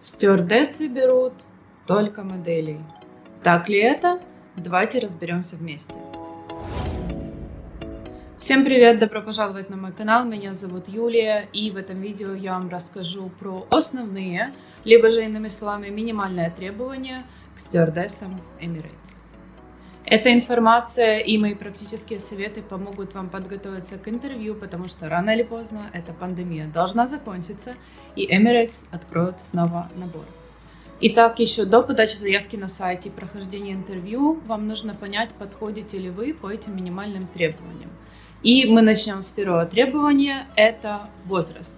Стюардессы берут только моделей. Так ли это? Давайте разберемся вместе. Всем привет, добро пожаловать на мой канал, меня зовут Юлия, и в этом видео я вам расскажу про основные, либо же иными словами минимальные требования к стюардессам Emirates. Эта информация и мои практические советы помогут вам подготовиться к интервью, потому что рано или поздно эта пандемия должна закончиться, и Emirates откроют снова набор. Итак, еще до подачи заявки на сайте и прохождения интервью вам нужно понять, подходите ли вы по этим минимальным требованиям. И мы начнем с первого требования, это возраст.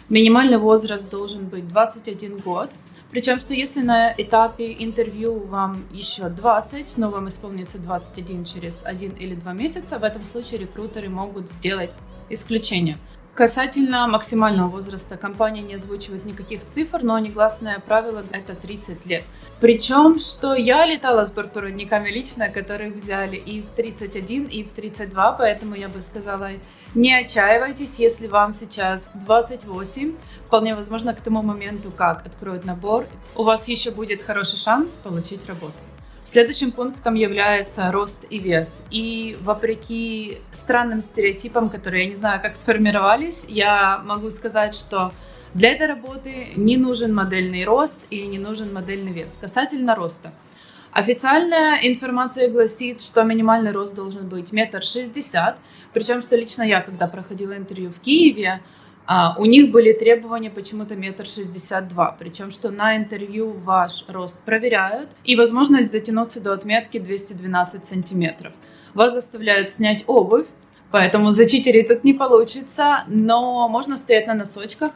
Минимальный возраст должен быть 21 год. Причем, что если на этапе интервью вам еще 20, но вам исполнится 21 через 1 или 2 месяца, в этом случае рекрутеры могут сделать исключение. Касательно максимального возраста, компания не озвучивает никаких цифр, но негласное правило это 30 лет. Причем, что я летала с бортпроводниками лично, которых взяли и в 31, и в 32, поэтому я бы сказала, не отчаивайтесь, если вам сейчас 28, вполне возможно, к тому моменту, как откроют набор, у вас еще будет хороший шанс получить работу. Следующим пунктом является рост и вес. И вопреки странным стереотипам, которые я не знаю, как сформировались, я могу сказать, что для этой работы не нужен модельный рост или не нужен модельный вес. Касательно роста. Официальная информация гласит, что минимальный рост должен быть 1,60 м. Причем, что лично я, когда проходила интервью в Киеве, у них были требования почему-то 1,62 м. Причем, что на интервью ваш рост проверяют и возможность дотянуться до отметки 212 сантиметров. Вас заставляют снять обувь, поэтому зачитерить тут не получится, но можно стоять на носочках.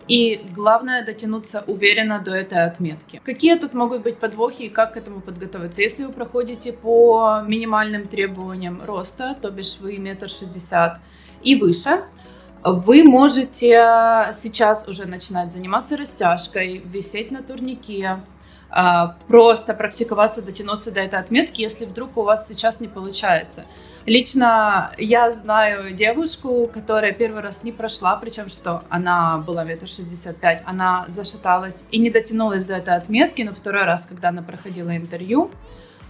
И главное дотянуться уверенно до этой отметки. Какие тут могут быть подвохи и как к этому подготовиться? Если вы проходите по минимальным требованиям роста, то бишь вы 1,60 м и выше, вы можете сейчас уже начинать заниматься растяжкой, висеть на турнике, просто практиковаться, дотянуться до этой отметки, если вдруг у вас сейчас не получается. Лично я знаю девушку, которая первый раз не прошла, причем что она была 1,65 м, она зашаталась и не дотянулась до этой отметки, но второй раз, когда она проходила интервью,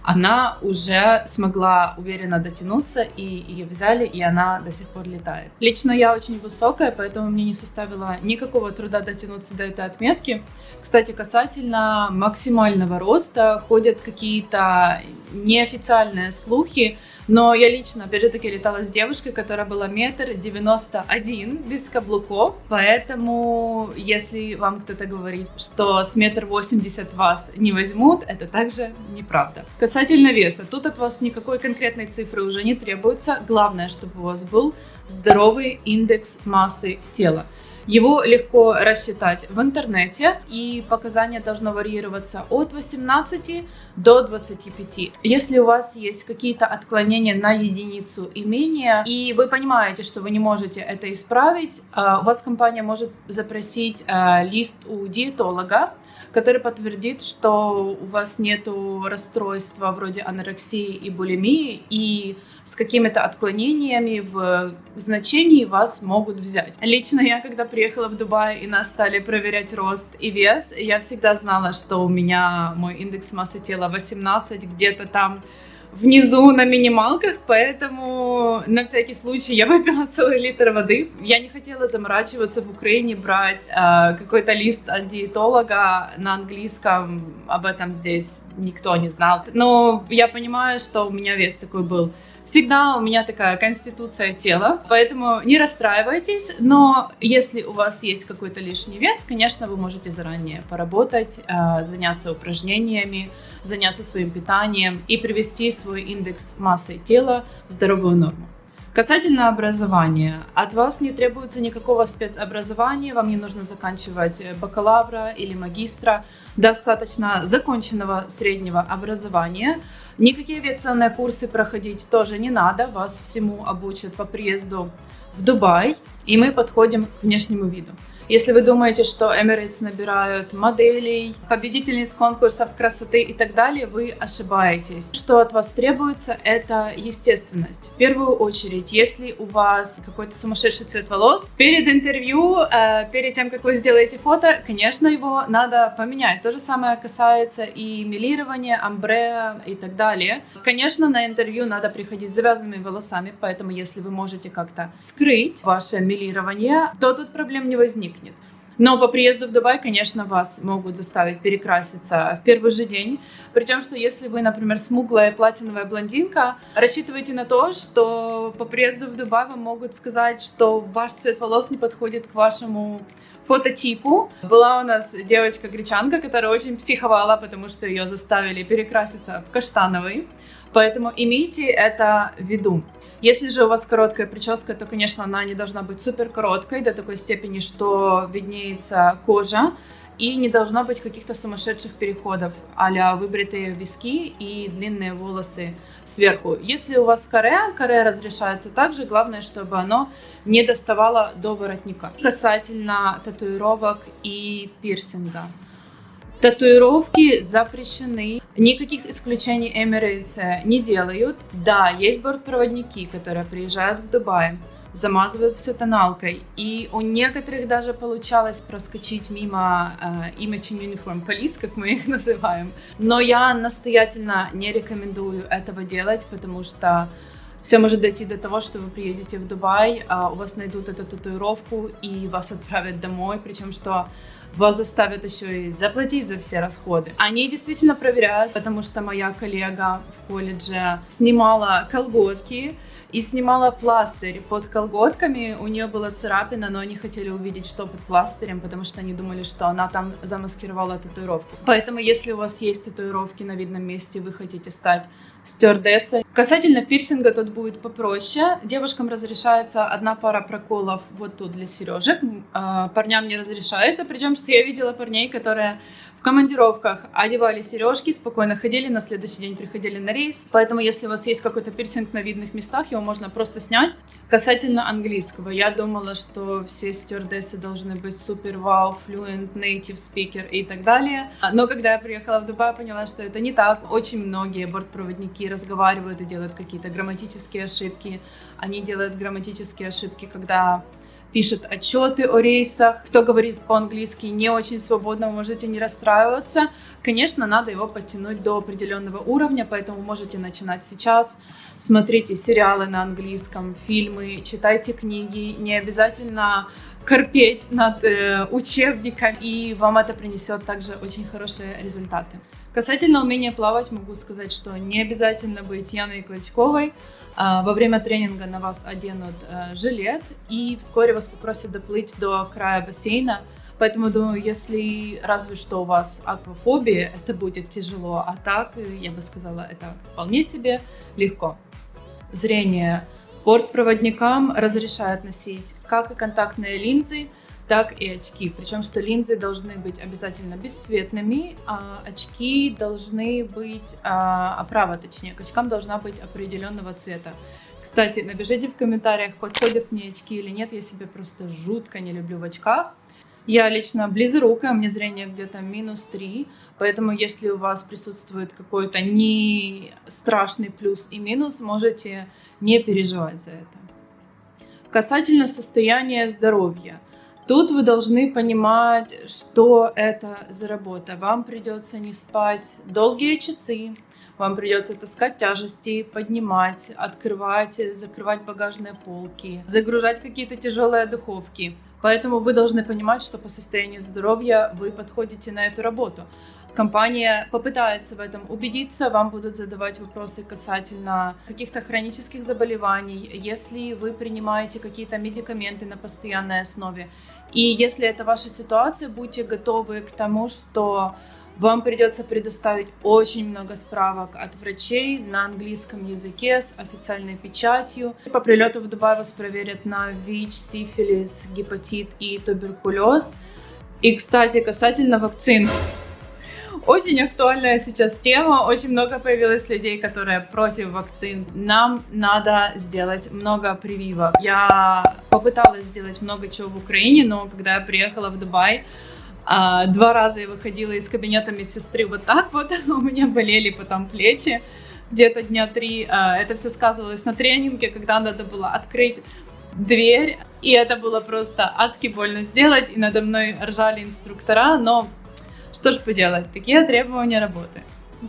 она уже смогла уверенно дотянуться, и ее взяли, и она до сих пор летает. Лично я очень высокая, поэтому мне не составило никакого труда дотянуться до этой отметки. Кстати, касательно максимального роста ходят какие-то неофициальные слухи, но я лично, опять же таки, летала с девушкой, которая была 1,91 м без каблуков, поэтому если вам кто-то говорит, что с 1,80 м вас не возьмут, это также неправда. Касательно веса, тут от вас никакой конкретной цифры уже не требуется, главное, чтобы у вас был здоровый индекс массы тела. Его легко рассчитать в интернете, и показания должно варьироваться от 18 до 25. Если у вас есть какие-то отклонения на единицу и менее, и вы понимаете, что вы не можете это исправить, у вас компания может запросить лист у диетолога, который подтвердит, что у вас нету расстройства вроде анорексии и булимии, и с какими-то отклонениями в значении вас могут взять. Лично я, когда приехала в Дубай и нас стали проверять рост и вес, я всегда знала, что у меня мой индекс массы тела 18, где-то там внизу на минималках, поэтому на всякий случай я выпила целый литр воды. Я не хотела заморачиваться в Украине, брать какой-то лист от диетолога на английском, об этом здесь никто не знал. Но я понимаю, что у меня вес такой был. Всегда у меня такая конституция тела, поэтому не расстраивайтесь, но если у вас есть какой-то лишний вес, конечно, вы можете заранее поработать, заняться упражнениями, заняться своим питанием и привести свой индекс массы тела в здоровую норму. Касательно образования, от вас не требуется никакого спецобразования, вам не нужно заканчивать бакалавра или магистра, достаточно законченного среднего образования. Никакие авиационные курсы проходить тоже не надо, вас всему обучат по приезду в Дубай, и мы подходим к внешнему виду. Если вы думаете, что Emirates набирают моделей, победительниц конкурсов красоты и так далее, вы ошибаетесь. Что от вас требуется, это естественность. В первую очередь, если у вас какой-то сумасшедший цвет волос, перед интервью, перед тем, как вы сделаете фото, конечно, его надо поменять. То же самое касается и мелирования, амбре и так далее. Конечно, на интервью надо приходить с завязанными волосами, поэтому если вы можете как-то скрыть ваше мелирование, то тут проблем не возникнет. Но по приезду в Дубай, конечно, вас могут заставить перекраситься в первый же день. Причем, что если вы, например, смуглая платиновая блондинка, рассчитывайте на то, что по приезду в Дубай вам могут сказать, что ваш цвет волос не подходит к вашему фототипу. Была у нас девочка-гречанка, которая очень психовала, потому что ее заставили перекраситься в каштановый. Поэтому имейте это в виду. Если же у вас короткая прическа, то, конечно, она не должна быть супер короткой до такой степени, что виднеется кожа, и не должно быть каких-то сумасшедших переходов, а-ля выбритые виски и длинные волосы сверху. Если у вас каре разрешается также, главное, чтобы оно не доставало до воротника. Касательно татуировок и пирсинга. Татуировки запрещены, никаких исключений Emirates не делают. Да, есть бортпроводники, которые приезжают в Дубай, замазывают все тоналкой, и у некоторых даже получалось проскочить мимо Imaging Uniform Police, как мы их называем. Но я настоятельно не рекомендую этого делать, потому что все может дойти до того, что вы приедете в Дубай, у вас найдут эту татуировку и вас отправят домой, причем что вас заставят еще и заплатить за все расходы. Они действительно проверяют, потому что моя коллега в колледже снимала колготки и снимала пластырь под колготками. У нее была царапина, но они хотели увидеть, что под пластырем, потому что они думали, что она там замаскировала татуировку. Поэтому, если у вас есть татуировки на видном месте, вы хотите стать стюардессой. Касательно пирсинга, тут будет попроще. Девушкам разрешается одна пара проколов вот тут для сережек. Парням не разрешается. Причем, что я видела парней, которые в командировках одевали сережки, спокойно ходили, на следующий день приходили на рейс. Поэтому, если у вас есть какой-то пирсинг на видных местах, его можно просто снять. Касательно английского, я думала, что все стюардессы должны быть супер вау, fluent, native speaker и так далее. Но когда я приехала в Дубай, поняла, что это не так. Очень многие бортпроводники разговаривают и делают какие-то грамматические ошибки. Они делают грамматические ошибки, когда пишут отчеты о рейсах. Кто говорит по-английски не очень свободно, вы можете не расстраиваться. Конечно, надо его подтянуть до определенного уровня, поэтому можете начинать сейчас. Смотрите сериалы на английском, фильмы, читайте книги. Не обязательно корпеть над учебником, и вам это принесет также очень хорошие результаты. Касательно умения плавать, могу сказать, что не обязательно быть Яной Клочковой. Во время тренинга на вас оденут жилет, и вскоре вас попросят доплыть до края бассейна. Поэтому, думаю, если разве что у вас аквафобия, это будет тяжело, а так, я бы сказала, это вполне себе легко. Зрение. Бортпроводникам разрешают носить как и контактные линзы, так и очки. Причем, что линзы должны быть обязательно бесцветными, а очки должны быть, оправа точнее, к очкам должна быть определенного цвета. Кстати, напишите в комментариях, подходят мне очки или нет, я себя просто жутко не люблю в очках. Я лично близорукая, у меня зрение где-то -3, поэтому если у вас присутствует какой-то не страшный плюс и минус, можете не переживать за это. Касательно состояния здоровья. Тут вы должны понимать, что это за работа. Вам придется не спать долгие часы, вам придется таскать тяжести, поднимать, открывать, закрывать багажные полки, загружать какие-то тяжелые духовки. Поэтому вы должны понимать, что по состоянию здоровья вы подходите на эту работу. Компания попытается в этом убедиться, вам будут задавать вопросы касательно каких-то хронических заболеваний, если вы принимаете какие-то медикаменты на постоянной основе. И если это ваша ситуация, будьте готовы к тому, что вам придется предоставить очень много справок от врачей на английском языке с официальной печатью. По прилету в Дубай вас проверят на ВИЧ, сифилис, гепатит и туберкулез. И, кстати, касательно вакцин. Очень актуальная сейчас тема, очень много появилось людей, которые против вакцин. Нам надо сделать много прививок. Я попыталась сделать много чего в Украине, но когда я приехала в Дубай, 2 раза я выходила из кабинета медсестры вот так вот, у меня болели потом плечи, где-то дня 3. Это все сказывалось на тренинге, когда надо было открыть дверь, и это было просто адски больно сделать, и надо мной ржали инструктора, но что ж поделать, такие требования работы.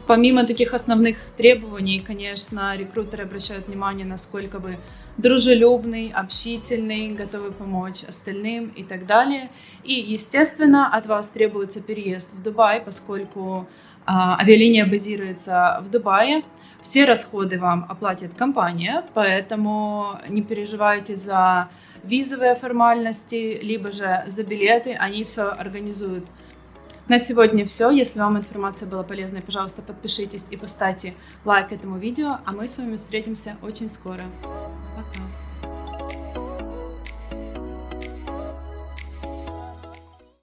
Помимо таких основных требований, конечно, рекрутеры обращают внимание, насколько вы дружелюбный, общительный, готовы помочь остальным и так далее. И, естественно, от вас требуется переезд в Дубай, поскольку авиалиния базируется в Дубае. Все расходы вам оплатит компания, поэтому не переживайте за визовые формальности, либо же за билеты, они все организуют. На сегодня все. Если вам информация была полезной, пожалуйста, подпишитесь и поставьте лайк этому видео, а мы с вами встретимся очень скоро.